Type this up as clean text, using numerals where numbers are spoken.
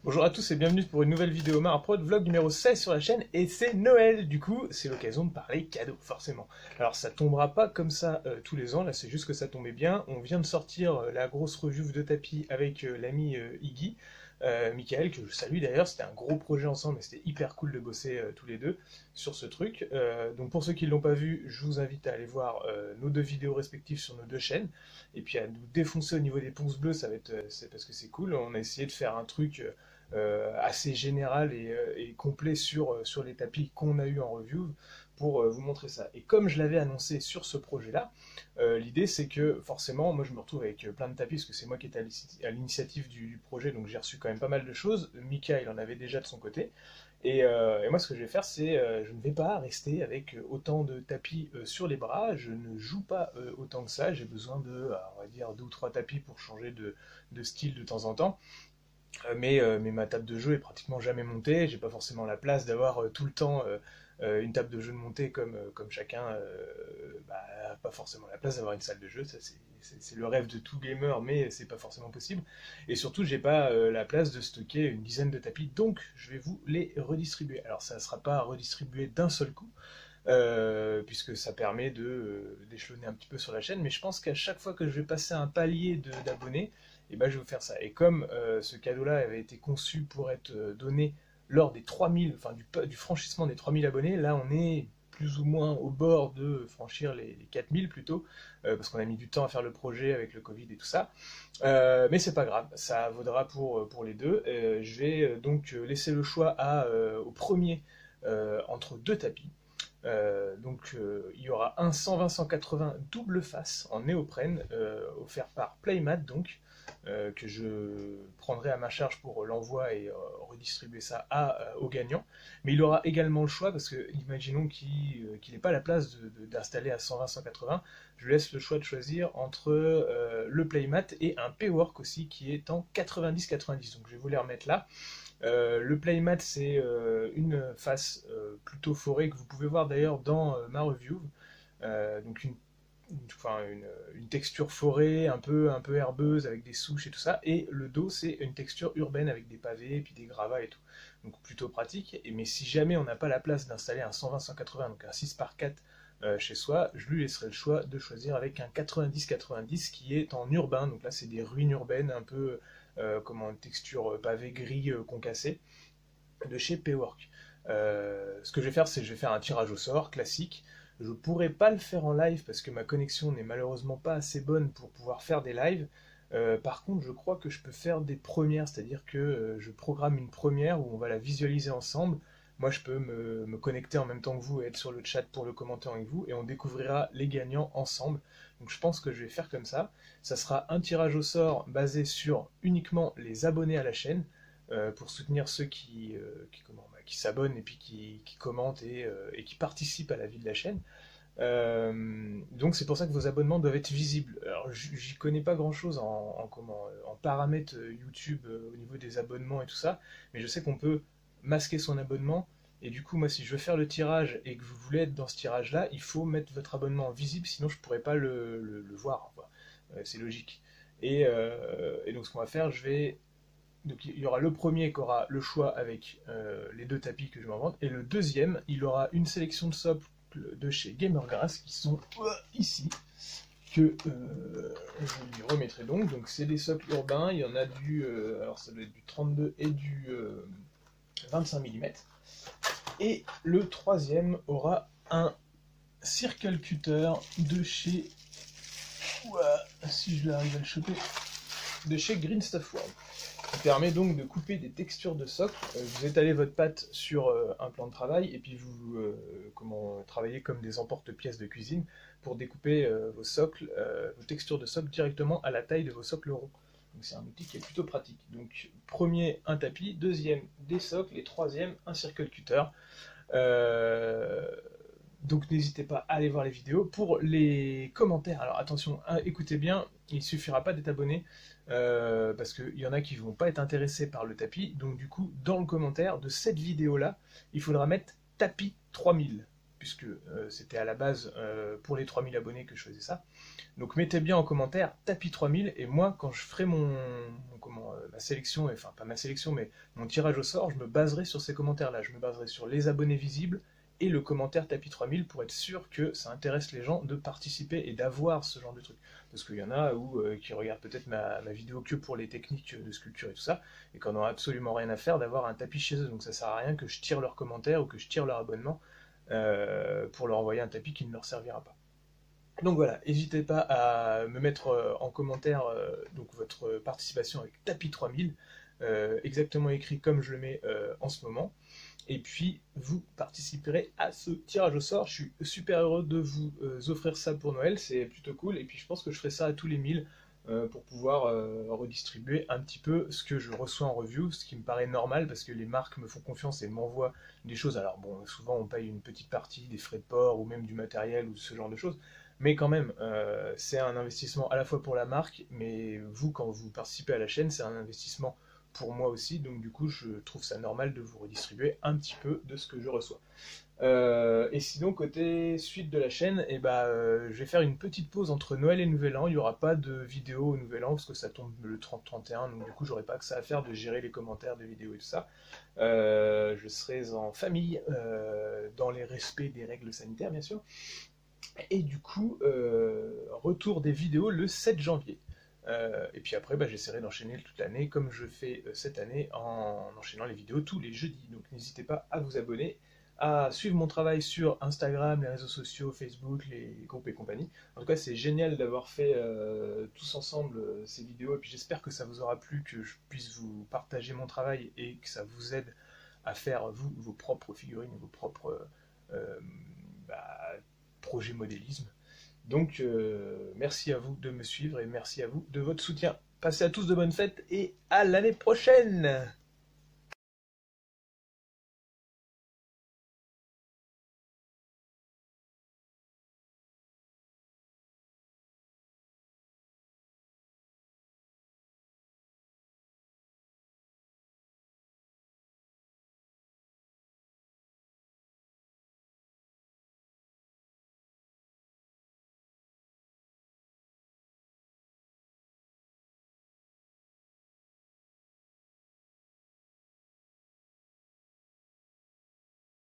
Bonjour à tous et bienvenue pour une nouvelle vidéo Maraprod, vlog numéro 16 sur la chaîne, et c'est Noël, du coup c'est l'occasion de parler cadeaux, forcément. Alors ça tombera pas comme ça tous les ans, là c'est juste que ça tombait bien, on vient de sortir la grosse review de tapis avec l'ami Iggy, Michael, que je salue d'ailleurs, c'était un gros projet ensemble et c'était hyper cool de bosser tous les deux sur ce truc. Donc pour ceux qui l'ont pas vu, je vous invite à aller voir nos deux vidéos respectives sur nos deux chaînes, et puis à nous défoncer au niveau des pouces bleus, ça va être, c'est parce que c'est cool, on a essayé de faire un truc assez général et complet sur les tapis qu'on a eu en review pour vous montrer ça. Et comme je l'avais annoncé sur ce projet-là, l'idée c'est que forcément, moi je me retrouve avec plein de tapis, parce que c'est moi qui étais à l'initiative du projet, donc j'ai reçu quand même pas mal de choses. Mika, il en avait déjà de son côté. Et moi, ce que je vais faire, c'est je ne vais pas rester avec autant de tapis sur les bras. Je ne joue pas autant que ça. J'ai besoin de, on va dire, deux ou trois tapis pour changer de style de temps en temps. Mais ma table de jeu est pratiquement jamais montée. J'ai pas forcément la place d'avoir tout le temps une table de jeu de montée comme chacun. Bah, pas forcément la place d'avoir une salle de jeu. Ça, c'est le rêve de tout gamer, mais c'est pas forcément possible. Et surtout, j'ai pas la place de stocker une dizaine de tapis, donc je vais vous les redistribuer. Alors, ça ne sera pas redistribué d'un seul coup. Puisque ça permet d'échelonner un petit peu sur la chaîne, mais je pense qu'à chaque fois que je vais passer un palier d'abonnés, et ben, je vais vous faire ça. Et comme ce cadeau-là avait été conçu pour être donné lors des 3000, enfin du franchissement des 3000 abonnés, là on est plus ou moins au bord de franchir les 4000 plutôt, parce qu'on a mis du temps à faire le projet avec le Covid et tout ça. Mais c'est pas grave, ça vaudra pour les deux. Je vais donc laisser le choix au premier entre deux tapis. Il y aura un 120-180 double face en néoprène offert par Playmat, donc que je prendrai à ma charge pour l'envoi et redistribuer ça aux gagnants. Mais il aura également le choix, parce que imaginons qu'il n'ait pas la place d'installer à 120-180, je lui laisse le choix de choisir entre le Playmat et un P-Work aussi qui est en 90-90. Donc je vais vous les remettre là. Le playmat, c'est une face plutôt forêt que vous pouvez voir d'ailleurs dans ma review. Donc enfin, une texture forêt, un peu herbeuse avec des souches et tout ça. Et le dos, c'est une texture urbaine avec des pavés et puis des gravats et tout. Donc plutôt pratique. Mais si jamais on n'a pas la place d'installer un 120-180, donc un 6x4 chez soi, je lui laisserai le choix de choisir avec un 90-90 qui est en urbain. Donc là, c'est des ruines urbaines un peu comment, texture pavé gris concassé de chez Paywork. Ce que je vais faire, c'est que je vais faire un tirage au sort classique. Je ne pourrai pas le faire en live parce que ma connexion n'est malheureusement pas assez bonne pour pouvoir faire des lives. Par contre, je crois que je peux faire des premières, c'est-à-dire que je programme une première où on va la visualiser ensemble. Moi, je peux me connecter en même temps que vous et être sur le chat pour le commenter avec vous, et on découvrira les gagnants ensemble. Donc je pense que je vais faire comme ça. Ça sera un tirage au sort basé sur uniquement les abonnés à la chaîne, pour soutenir ceux qui s'abonnent et puis qui commentent et qui participent à la vie de la chaîne. Donc c'est pour ça que vos abonnements doivent être visibles. Alors j'y connais pas grand chose en paramètres YouTube au niveau des abonnements et tout ça, mais je sais qu'on peut masquer son abonnement. Et du coup, moi, si je veux faire le tirage et que vous voulez être dans ce tirage-là, il faut mettre votre abonnement visible, sinon je pourrais pas le voir, quoi. C'est logique. Et donc ce qu'on va faire, donc il y aura le premier qui aura le choix avec les deux tapis que je m'invente, et le deuxième, il aura une sélection de socles de chez Gamergrass qui sont ici, que je lui remettrai donc. Donc c'est des socles urbains, il y en a alors ça doit être du 32 et du 25 mm. Et le troisième aura un circle cutter de chez, si je l'arrive à le choper, de chez Green Stuff World, qui permet donc de couper des textures de socle. Vous étalez votre pâte sur un plan de travail et puis vous travaillez comme des emporte-pièces de cuisine pour découper vos socles, vos textures de socle directement à la taille de vos socles ronds. Donc c'est un outil qui est plutôt pratique. Donc premier, un tapis, deuxième, des socles, et troisième, un circle cutter. Donc n'hésitez pas à aller voir les vidéos. Pour les commentaires, alors attention, écoutez bien, il ne suffira pas d'être abonné, parce qu'il y en a qui ne vont pas être intéressés par le tapis. Donc du coup, dans le commentaire de cette vidéo-là, il faudra mettre tapis 3000. puisque c'était à la base pour les 3000 abonnés que je faisais ça. Donc mettez bien en commentaire tapis 3000, et moi quand je ferai ma sélection, enfin pas ma sélection mais mon tirage au sort, je me baserai sur ces commentaires là, je me baserai sur les abonnés visibles et le commentaire tapis 3000 pour être sûr que ça intéresse les gens de participer et d'avoir ce genre de truc. Parce qu'il y en a qui regardent peut-être ma vidéo que pour les techniques de sculpture et tout ça, et qu'on n'aura absolument rien à faire d'avoir un tapis chez eux, donc ça sert à rien que je tire leur commentaire ou que je tire leur abonnement pour leur envoyer un tapis qui ne leur servira pas. Donc voilà, n'hésitez pas à me mettre en commentaire donc votre participation avec tapis 3000, exactement écrit comme je le mets en ce moment. Et puis, vous participerez à ce tirage au sort. Je suis super heureux de vous offrir ça pour Noël, c'est plutôt cool. Et puis, je pense que je ferai ça à tous les 1000 pour pouvoir redistribuer un petit peu ce que je reçois en review, ce qui me paraît normal parce que les marques me font confiance et m'envoient des choses. Alors bon, souvent on paye une petite partie des frais de port ou même du matériel ou ce genre de choses. Mais quand même, c'est un investissement à la fois pour la marque, mais vous, quand vous participez à la chaîne, c'est un investissement pour moi aussi, donc du coup je trouve ça normal de vous redistribuer un petit peu de ce que je reçois. Et sinon côté suite de la chaîne, je vais faire une petite pause entre Noël et Nouvel An, il n'y aura pas de vidéo au Nouvel An parce que ça tombe le 30-31, donc du coup j'aurai pas que ça à faire de gérer les commentaires des vidéos et tout ça. Je serai en famille, dans les respects des règles sanitaires bien sûr, et du coup retour des vidéos le 7 janvier. Et puis après, j'essaierai d'enchaîner toute l'année comme je fais cette année en enchaînant les vidéos tous les jeudis. Donc n'hésitez pas à vous abonner, à suivre mon travail sur Instagram, les réseaux sociaux, Facebook, les groupes et compagnie. En tout cas, c'est génial d'avoir fait tous ensemble ces vidéos. Et puis j'espère que ça vous aura plu, que je puisse vous partager mon travail et que ça vous aide à faire, vous, vos propres figurines, vos propres projets modélisme. Donc, merci à vous de me suivre et merci à vous de votre soutien. Passez à tous de bonnes fêtes et à l'année prochaine!